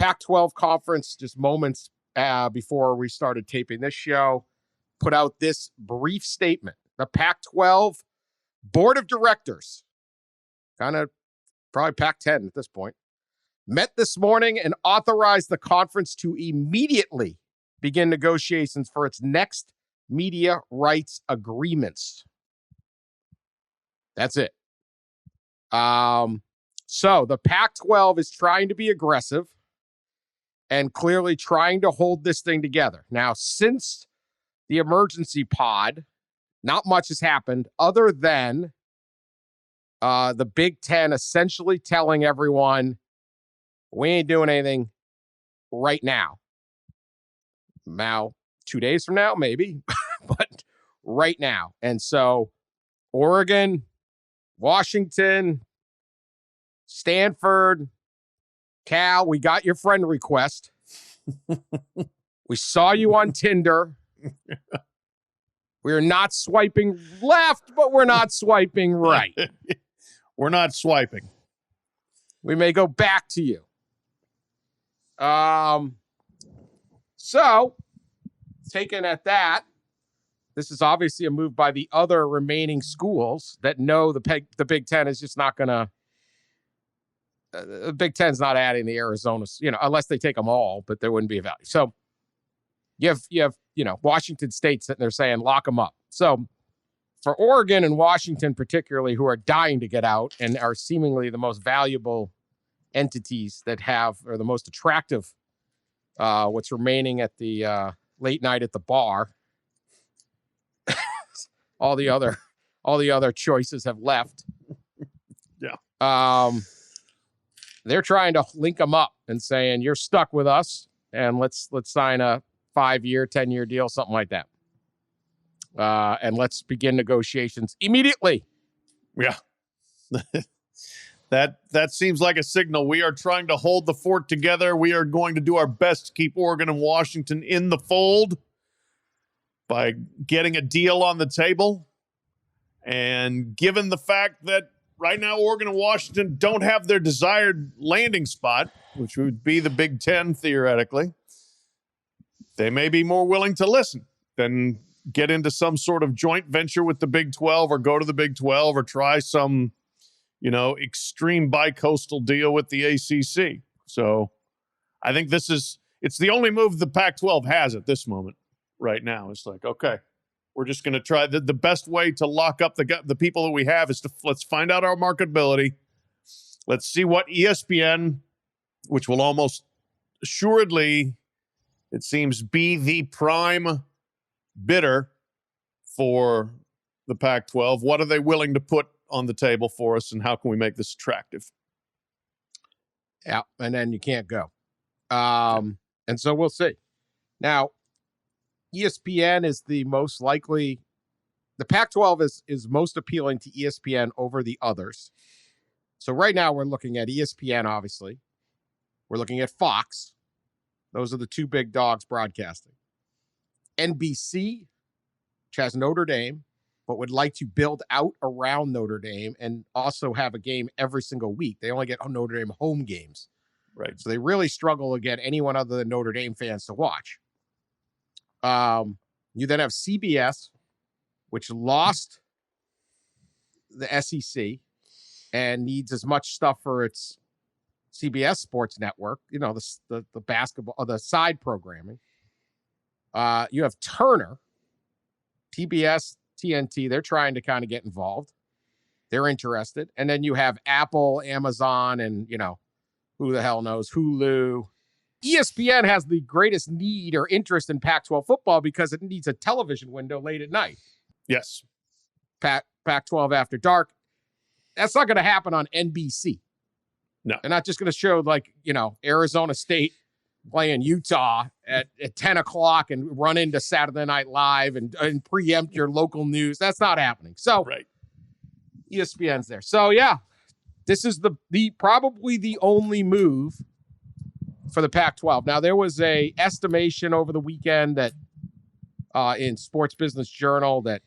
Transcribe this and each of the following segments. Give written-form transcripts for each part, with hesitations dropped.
Pac-12 conference, just moments before we started taping this show, put out this brief statement. The Pac-12 Board of Directors, kind of probably Pac-10 at this point, met this morning and authorized the conference to immediately begin negotiations for its next media rights agreements. That's it. So the Pac-12 is trying to be aggressive and clearly trying to hold this thing together. Now, since the emergency pod, not much has happened other than the Big Ten essentially telling everyone, we ain't doing anything right now. Now, 2 days from now, maybe, but right now. And so Oregon, Washington, Stanford, Cal, we got your friend request. We saw you on Tinder. We're not swiping left, but we're not swiping right. We're not swiping. We may go back to you. So, taken at that, this is obviously a move by the other remaining schools that know the Big Ten is just not going to. The Big Ten's not adding the Arizona's, unless they take them all, but there wouldn't be a value. So, you have Washington State sitting there saying lock them up. So, for Oregon and Washington particularly, who are dying to get out and are seemingly the most valuable entities that have, or the most attractive, what's remaining at the late night at the bar. all the other choices have left. Yeah. They're trying to link them up and saying, you're stuck with us and let's sign a 5-year, 10-year deal, something like that. And let's begin negotiations immediately. Yeah. That seems like a signal. We are trying to hold the fort together. We are going to do our best to keep Oregon and Washington in the fold by getting a deal on the table. And given the fact that right now Oregon and Washington don't have their desired landing spot, which would be the Big Ten theoretically, they may be more willing to listen than get into some sort of joint venture with the Big 12 or go to the Big 12 or try some extreme bi-coastal deal with the ACC. So I think it's the only move the Pac-12 has at this moment right now. It's like, okay, we're just going to try the best way to lock up the people that we have is let's find out our marketability. Let's see what ESPN, which will almost assuredly, it seems, be the prime bidder for the Pac-12. What are they willing to put on the table for us, and how can we make this attractive? Yeah, and then you can't go. And so we'll see. Now, ESPN is the most likely. The Pac-12 is most appealing to ESPN over the others. So right now we're looking at ESPN, obviously. We're looking at Fox. Those are the two big dogs broadcasting. NBC, which has Notre Dame, but would like to build out around Notre Dame and also have a game every single week. They only get Notre Dame home games. Right. So they really struggle to get anyone other than Notre Dame fans to watch. You then have CBS, which lost the SEC and needs as much stuff for its CBS Sports Network, the basketball, or the side programming. You have Turner, TBS, TNT. They're trying to kind of get involved. They're interested. And then you have Apple, Amazon, and, who the hell knows, Hulu. ESPN has the greatest need or interest in Pac-12 football because it needs a television window late at night. Yes. Pac-12 After Dark. That's not going to happen on NBC. No. They're not just going to show, Arizona State playing Utah at 10 o'clock and run into Saturday Night Live and preempt your local news. That's not happening. So right. ESPN's there. So, yeah, this is the probably the only move for the Pac-12. Now, there was a estimation over the weekend that in Sports Business Journal that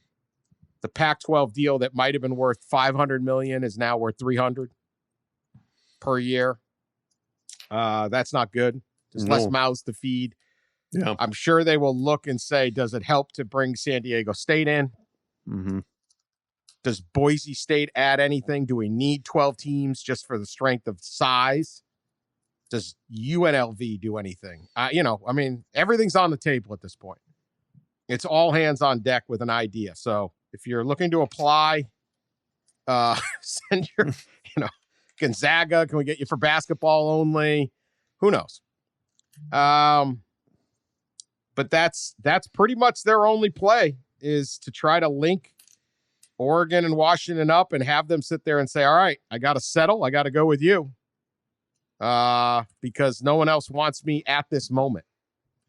the Pac-12 deal that might have been worth $500 million is now worth $300 per year. That's not good. There's No. less mouths to feed. Yeah. I'm sure they will look and say, does it help to bring San Diego State in? Mm-hmm. Does Boise State add anything? Do we need 12 teams just for the strength of size? Does UNLV do anything? Everything's on the table at this point. It's all hands on deck with an idea. So if you're looking to apply, send your, Gonzaga. Can we get you for basketball only? Who knows? But that's pretty much their only play, is to try to link Oregon and Washington up and have them sit there and say, all right, I got to settle. I got to go with you because no one else wants me at this moment.